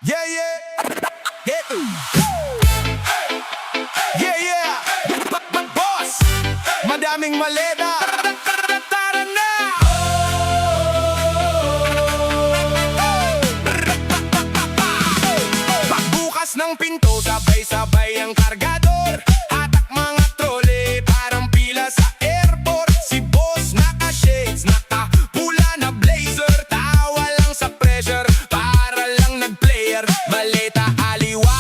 Yeah, yeah. Yeah, yeah. Boss, madaming maleta. Tara na. Pagbukas ng pinto, sabay-sabay ang kargador. Hatak mga trole, parang pila sa airport. Si boss naka-shades, naka-pula na blazer. Tawa lang sa pressure, para lang nag-player. Maleta aliwa,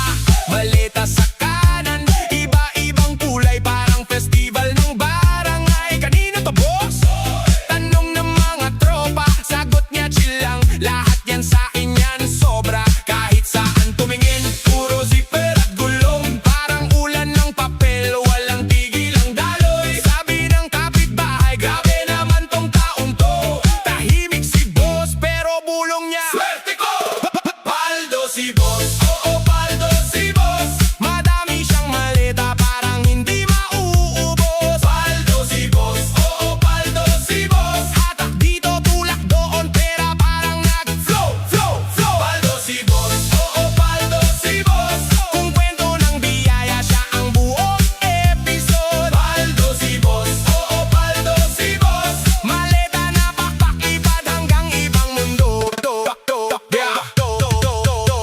maleta sa kanan. Iba-ibang kulay, parang festival ng barangay. Kanino to, boss? Tanong ng mga tropa, sagot niya chill lang. Lahat yan sa akin yan, sobra. Kahit saan tumingin, puro zipper at gulong. Parang ulan ng papel, walang tigil ang daloy. Sabi ng kapitbahay, grabe naman tong taong to. Tahimik si boss, pero bulong niya, swerte ko! Paldo si boss, oo paldo si boss. Madami siyang maleta, parang hindi mauubos. Paldo si boss, oo paldo si boss. Hatak dito, tulak doon, pera parang nag-flow, flow, flow. Paldo si boss, oo paldo si boss. Kung kwento ng biyaya, siya ang buong episode. Paldo si boss, oo paldo si boss. Maleta na pakpak, ipad hanggang ibang mundo.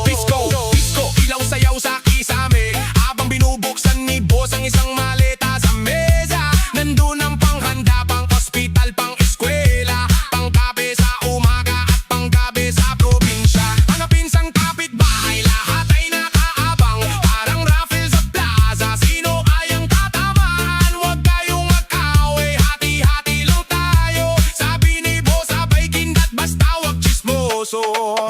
Disco, ilaw sayaw sa kisame. Habang binubuksan ni boss ang isang maleta sa mesa. Nandun ang panghanda, pang ospital, pang eskwela, pang kape sa umaga at pang gabi sa probinsya. Mga pinsang kapitbahay, lahat ay nakaabang. Parang raffle sa plaza, sino kayang tatamaan? Huwag kayong mag-away, hati-hati lang tayo. Sabi ni boss, sabay kindat, basta wag chismoso.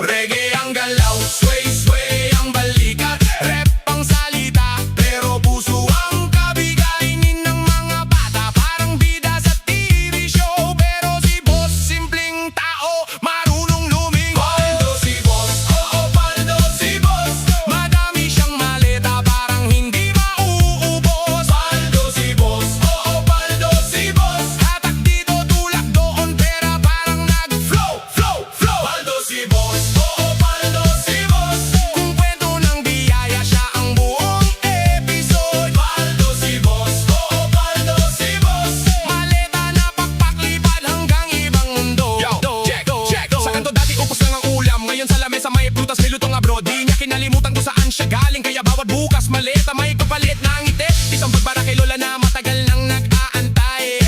Reggae ang galaw, sway, sway ang balikat. Rap ang salita, pero puso ang kabigainin ng mga bata. Parang bida sa TV show, pero si boss simpleng tao, marunong lumingon. Paldo si boss, oo paldo si boss. Madami siyang maleta, parang hindi mauubos. Paldo si boss, oo paldo si boss. Hatak dito, tulak doon, pera parang nag-flow, flow, flow. Paldo si boss, oo paldo si boss. Kung kwento ng biyaya, siya ang buong episode. Paldo si boss, oo paldo si boss. Maleta na pakpak, lipad hanggang ibang mundo. Check. Sa kanto dati upos lang ang ulam, ngayon sa lamesa may prutas, may lutong abroad. Di niya kinalimutan kung saan siya galing, kaya bawat bukas maleta may kapalit na ngiti. Isang pagbara kay lola na matagal nang nag-aantay.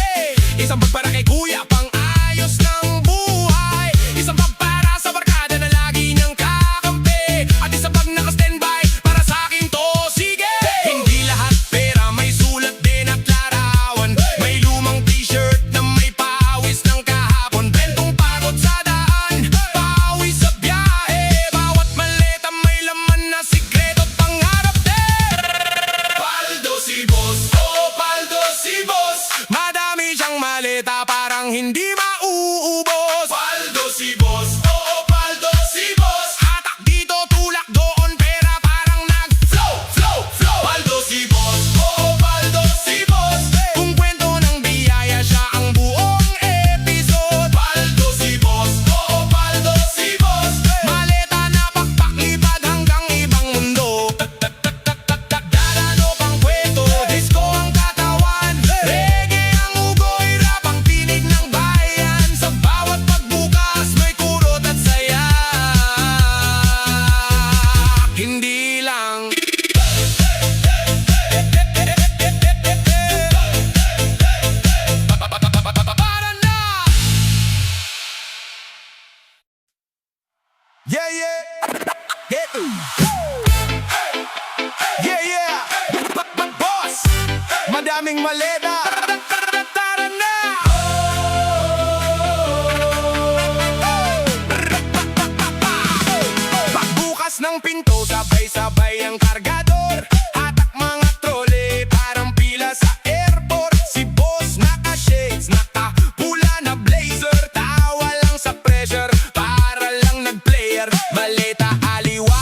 Isang pagbara kay kuya, pang ayos ng buhay. Isang pagpara sa barkada na lagi niyang kakampi. At isang pag naka-standby, para sa akin to, sige. Hindi lahat pera, may sulat din at larawan. May lumang t-shirt na may pawis ng kahapon. Bentong pagod sa daan, pawis sa biyahe. Bawat maleta may laman na sikreto at pangarap din. Paldo si boss, oo paldo si boss. Madami siyang maleta, parang hindi mauubos. Paldo si boss, oo paldo si boss. Hatak dito, tulak doon, pera parang nag-flow, flow, flow. Paldo si boss, oo paldo si boss. Kung kwento ng biyaya, siya ang buong episode. Paldo si boss, oo paldo si boss. Maleta na pakpak, lipad hanggang ibang mundo. Dadano pang kwento, disco ang katawan. Reggae ang ugoy, rap ang tinig ng bayan. Sa bawat pagbukas, may kurot at saya. Hindi lang yeah, yeah. Yeah, yeah. Boss, madaming maleta. Tara na. Pagbukas ng pinto, sabay-sabay ang kargador. Hatak mga trole, parang pila sa airport. Si boss naka-shades, naka-pula na blazer. Tawa lang sa pressure, para lang nag-player. Maleta aliwa,